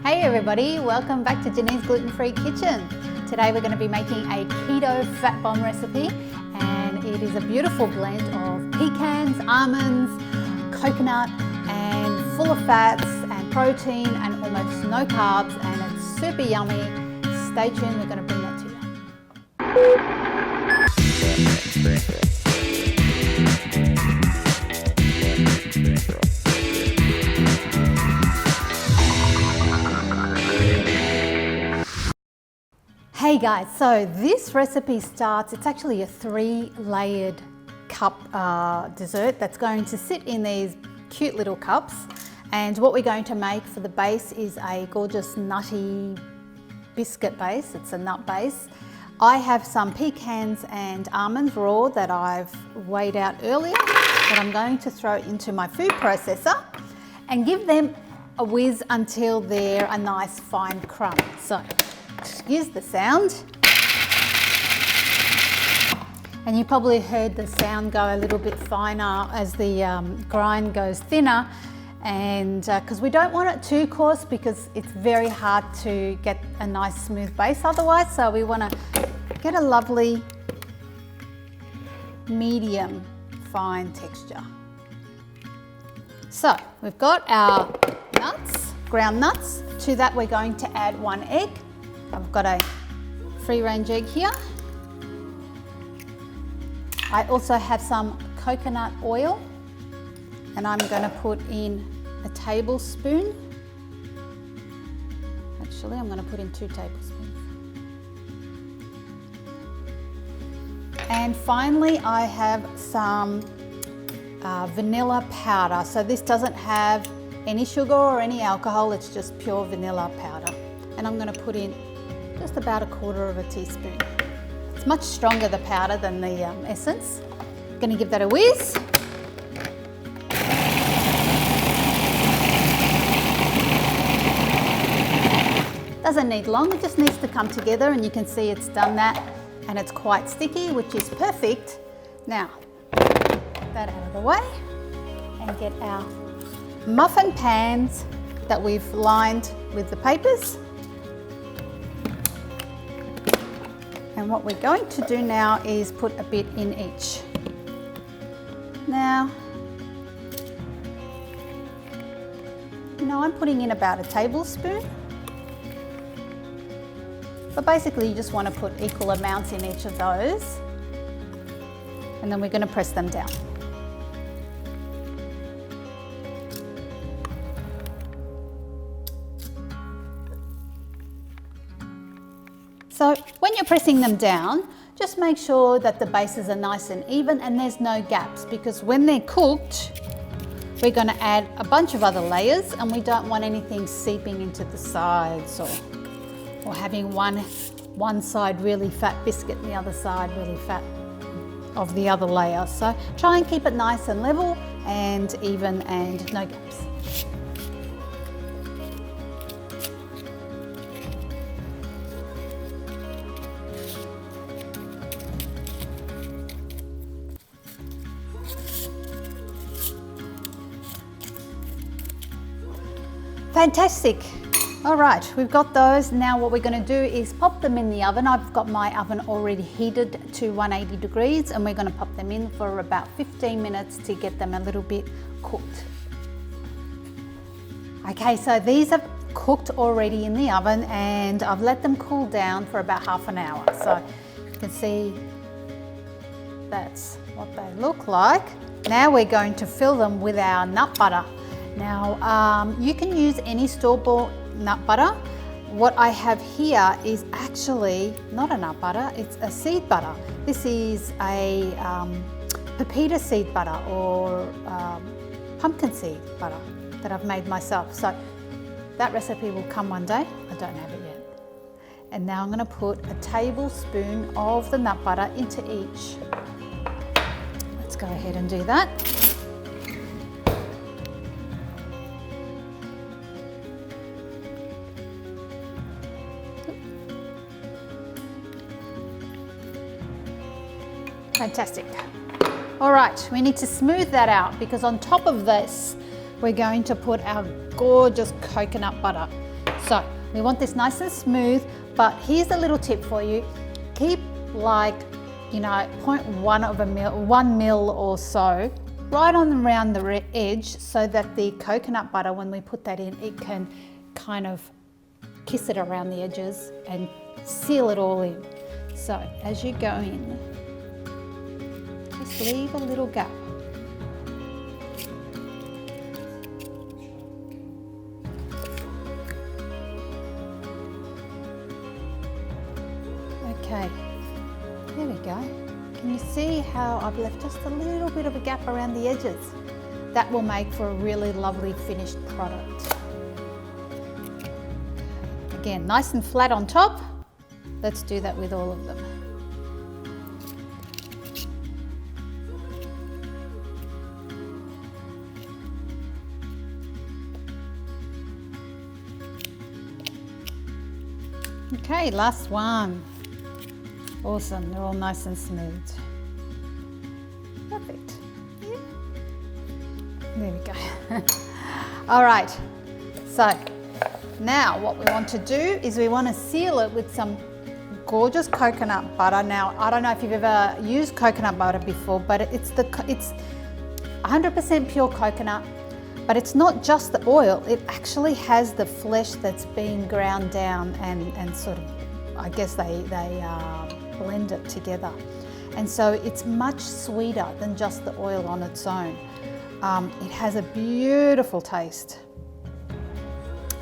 Hey everybody, welcome back to Janine's Gluten-free Kitchen. Today we're going to be making a Keto Fat Bomb recipe, and it is a beautiful blend of pecans, almonds, coconut, and full of fats and protein and almost no carbs, and it's super yummy. Stay tuned, we're going to bring that to you. Hey guys, so this recipe starts, it's actually a 3-layered cup dessert that's going to sit in these cute little cups. And what we're going to make for the base is a gorgeous nutty biscuit base. It's a nut base. I have some pecans and almonds raw that I've weighed out earlier that I'm going to throw into my food processor and give them a whiz until they're a nice fine crumb. So, excuse the sound. And you probably heard the sound go a little bit finer as the grind goes thinner, and because we don't want it too coarse because it's very hard to get a nice smooth base otherwise, so we want to get a lovely medium fine texture. So we've got our nuts, ground nuts. To that we're going to add 1 egg. I've got a free-range egg here. I also have some coconut oil, and I'm going to put in a tablespoon. Actually, I'm going to put in 2 tablespoons. And finally, I have some vanilla powder. So this doesn't have any sugar or any alcohol, it's just pure vanilla powder. And I'm going to put in just about 1/4 teaspoon. It's much stronger, the powder, than the essence. I'm going to give that a whiz. Doesn't need long, it just needs to come together, and you can see it's done that, and it's quite sticky, which is perfect. Now, get that out of the way and get our muffin pans that we've lined with the papers. And what we're going to do now is put a bit in each. Now, I'm putting in about 1 tablespoon. But basically you just want to put equal amounts in each of those. And then we're going to press them down. So when you're pressing them down, just make sure that the bases are nice and even and there's no gaps, because when they're cooked, we're going to add a bunch of other layers, and we don't want anything seeping into the sides or having one side really fat biscuit and the other side really fat of the other layer. So try and keep it nice and level and even and no gaps. Fantastic. All right, we've got those. Now what we're going to do is pop them in the oven. I've got my oven already heated to 180 degrees, and we're going to pop them in for about 15 minutes to get them a little bit cooked. Okay, so these are cooked already in the oven, and I've let them cool down for about half an hour. So you can see that's what they look like. Now we're going to fill them with our nut butter. Now, you can use any store-bought nut butter. What I have here is actually not a nut butter, it's a seed butter. This is a pepita seed butter or pumpkin seed butter that I've made myself. So that recipe will come one day. I don't have it yet. And now I'm going to put a tablespoon of the nut butter into each. Let's go ahead and do that. Fantastic. All right, we need to smooth that out because on top of this, we're going to put our gorgeous coconut butter. So So we want this nice and smooth, but here's a little tip for you. Keep like, 0.1 of a mil, 1 mil or so, right on around the edge, so that the coconut butter, when we put that in, it can kind of kiss it around the edges and seal it all in. So as you go in, just leave a little gap. Okay, there we go. Can you see how I've left just a little bit of a gap around the edges? That will make for a really lovely finished product. Again, nice and flat on top. Let's do that with all of them. Okay, last one. Awesome, they're all nice and smooth. Perfect. Yeah. There we go. All right, so now what we want to do is we want to seal it with some gorgeous coconut butter. Now, I don't know if you've ever used coconut butter before, but it's 100% pure coconut, but it's not just the oil, it actually has the flesh that's been ground down and sort of, I guess they blend it together. And so it's much sweeter than just the oil on its own. It has a beautiful taste.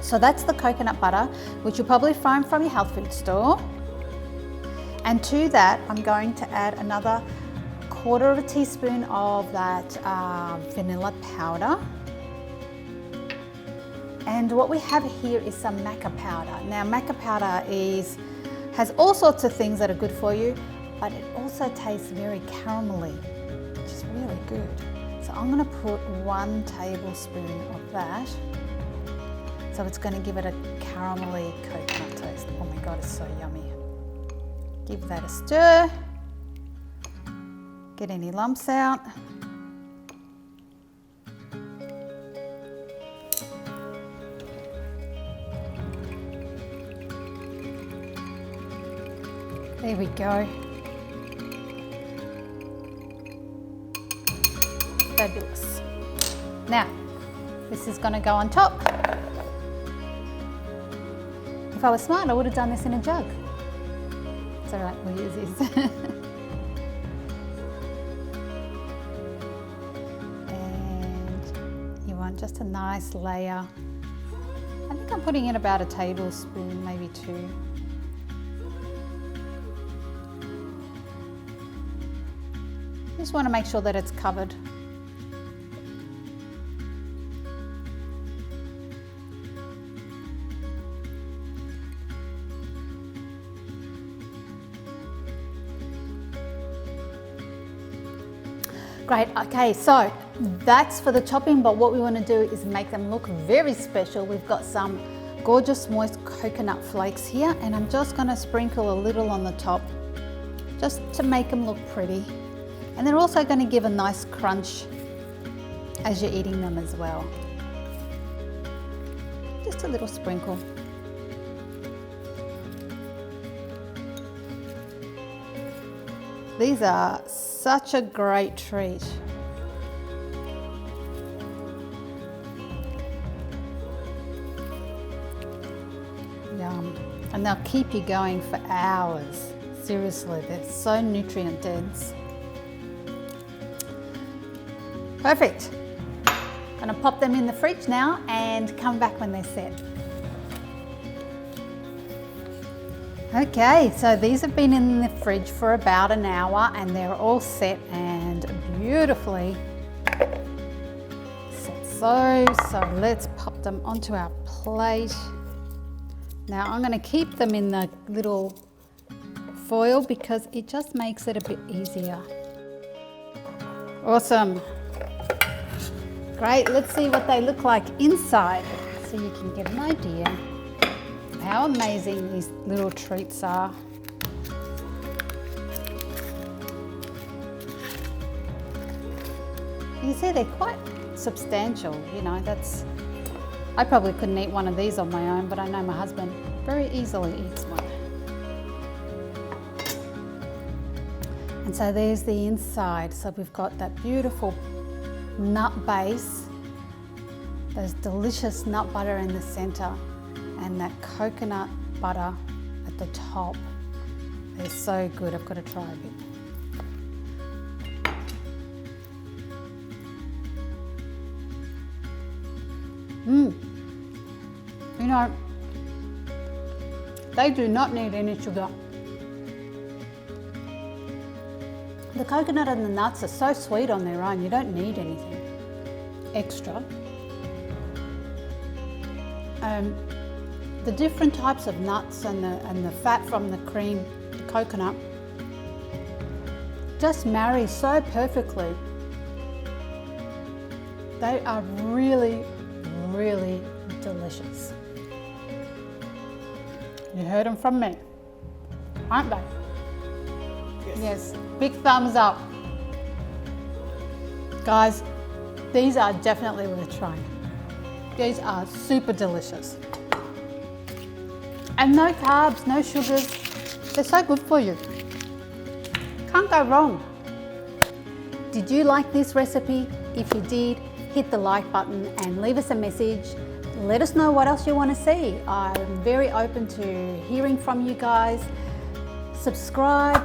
So that's the coconut butter, which you'll probably find from your health food store. And to that, I'm going to add another 1/4 teaspoon of that vanilla powder. And what we have here is some maca powder. Now, maca powder has all sorts of things that are good for you, but it also tastes very caramelly, which is really good. So I'm going to put 1 tablespoon of that. So it's going to give it a caramelly coconut taste. Oh my God, it's so yummy. Give that a stir. Get any lumps out. There we go. Fabulous. Now, this is going to go on top. If I was smart, I would have done this in a jug. It's all right, we'll use this. And you want just a nice layer. I think I'm putting in about a tablespoon, maybe 2. Just want to make sure that it's covered. Great, okay, so that's for the topping, but what we want to do is make them look very special. We've got some gorgeous moist coconut flakes here, and I'm just going to sprinkle a little on the top just to make them look pretty. And they're also going to give a nice crunch as you're eating them as well. Just a little sprinkle. These are such a great treat. Yum. And they'll keep you going for hours. Seriously, they're so nutrient dense. Perfect. Gonna pop them in the fridge now and come back when they're set. Okay, so these have been in the fridge for about an hour and they're all set and beautifully set. So let's pop them onto our plate. Now I'm gonna keep them in the little foil because it just makes it a bit easier. Awesome. Great, let's see what they look like inside so you can get an idea of how amazing these little treats are. You see they're quite substantial, you know, that's I probably couldn't eat one of these on my own, but I know my husband very easily eats one. And so there's the inside. So we've got that beautiful nut base, those delicious nut butter in the center, and that coconut butter at the top. They're so good. I've got to try a bit. You know, they do not need any sugar. The coconut and the nuts are so sweet on their own, you don't need anything extra. The different types of nuts and the fat from the cream, the coconut, just marry so perfectly. They are really, really delicious. You heard them from me, aren't they? Yes, big thumbs up. Guys, these are definitely worth trying. These are super delicious. And no carbs, no sugars. They're so good for you. Can't go wrong. Did you like this recipe? If you did, hit the like button and leave us a message. Let us know what else you want to see. I'm very open to hearing from you guys. Subscribe,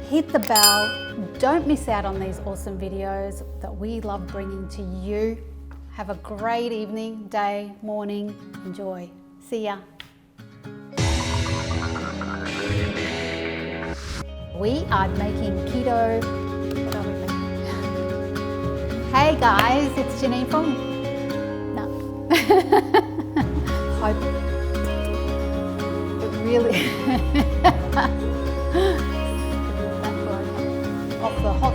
hit the bell. Don't miss out on these awesome videos that we love bringing to you. Have a great evening, day, morning. Enjoy. See ya. We are making keto. What are we making? Hey guys, it's Janine from. No. Hope it really. Off the hot.